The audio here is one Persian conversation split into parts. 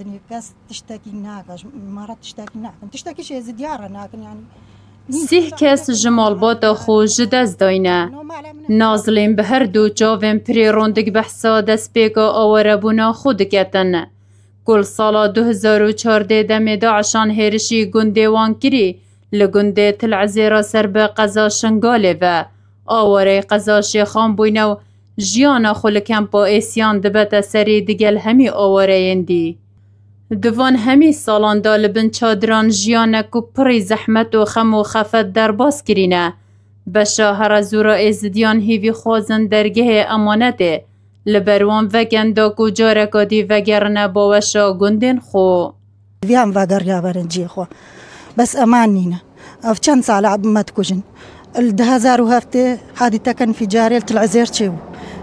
يعني كاس تشتكي ناقش مرات تشتكي ناقن تشتكي شيء زديارة ناقن يعني سیح کس جمال باتا خو جدز داینه نازلین به هر دو چاوین پری روندگ بحثا دست پیگا آوربونا خود کتن کل سالا 2014 دم داعشان هرشی گنده وان کری لگنده تلعزیرا سر به قضا شنگاله و آواره قضا شیخان بوینو جیانا خلکم با ایسیان دبت سری دیگل همی آواره یندی دوان همی سالان دا لبن چادران جیانک و پری زحمت و خم و خفت در باز کرینه بشا هر زورا ازدیان هیوی خوازن درگه امانته لبروان وگن دا کجارکا دی وگرنه باوشا گندن خو ویام وگر یابرن جی خو بس امان نینه اف چند سال عب ما تكوجن الدهزار وهفته حادثة كان في جاري العزير تشيو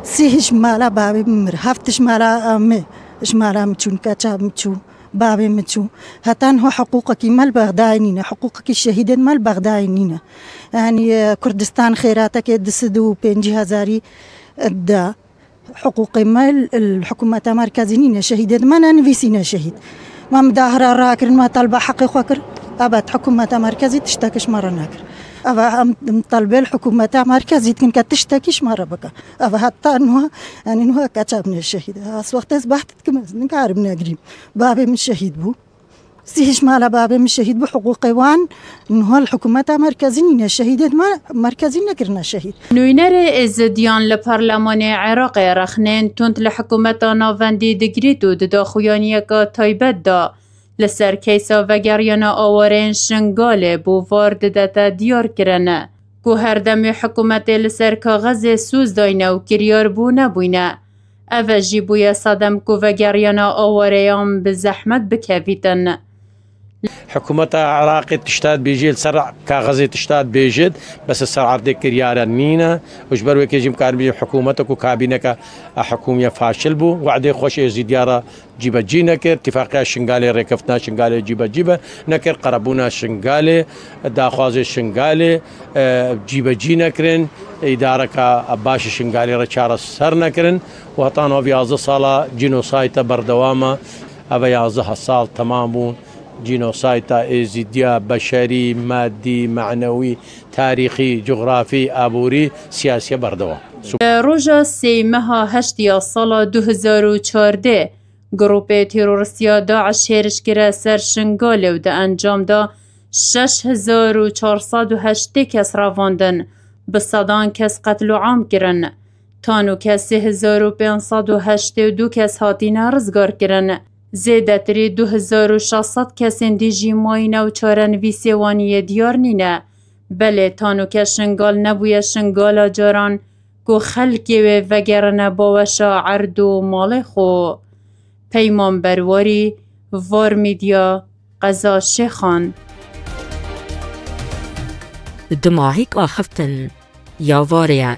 سيهش مالا بابي مر هفتش مالا امي اش مالا متشون كاتشا متشو بابي متشو هتان هو حقوقك مال بغداينينا حقوقك الشهيدين مال بغداينينا يعني كردستان خيراتك دسدو بينجي هزاري الدا حقوقي مال الحكومة مركزينينا شهيدين ما ننفيسينا شهيد ما مداهرة راكر ما طالبة حقي خوكر أبد حكومة مركزي تشتكيش مرة ناكر أبا مطالبة الحكومة مركزي تكن تشتكيش مرة بقى أبا حتى إنه يعني إنه كاتبنا الشهيد هاس وقت أصبحت كمان نكارب ناقريم بابي من الشهيد بو سيهش مالا بابي من الشهيد بو حقوقي وان إنه الحكومة مركزيين الشهيد ما مركزين نكرنا شهيد نوينر ازديان لبرلمان عراق رخنين تونت لحكومة نافندي دقريتو دداخويانيك تايبت دا لسر کیسا و گریانا آوارین شنگاله بو وارد دتا دیار کرنه که هر دمی حکومت لسر کاغذ سوز داینه و کریار بو نبوینه او جی بویا صدم که و گریانا آواریان به زحمت بکویتن حكومة العراق تشتاد بيجي سرع كاغزي تشتاد بيجد بس السرعة دي كريارة نينا وجبر وكيجيم كاربي حكومتك وكابينك حكومية فاشل بو وعدي خوش زيديارة جيبا جي نكر اتفاقية شنغالي ركفتنا شنغالي جيبا نكر قربونا شنغالي داخوازي شنغالي جيبا جي نكرن إدارة باش شنغالي رشارة سر نكرن وهطانو في 11 صالة جينوسايتا بردوامة أبا 11 صال تمامون جينوسايتا ازديا بشري مادي معنوي تاريخي جغرافي ابوري سياسي بردوا روجا سيمها هشتيا صالة 2014 گروپ تيرورسيا داعش هرش كرا سر شنگاله و ده انجام دا 6408 کس رواندن بصدان کس قتل عام کرن تانو کس 3582 کس هاتینا رزگار کرن زیدتری 2600 کسین دیجی ماینه و چارنویسی وانی دیار نینه بله تانو که شنگال نبوی شنگالا جاران که خلکی و وگرنه باوشا عرد و مال خو پیمان برواری وار میدیا قضا شیخان دماغیک آخفتن یا واریا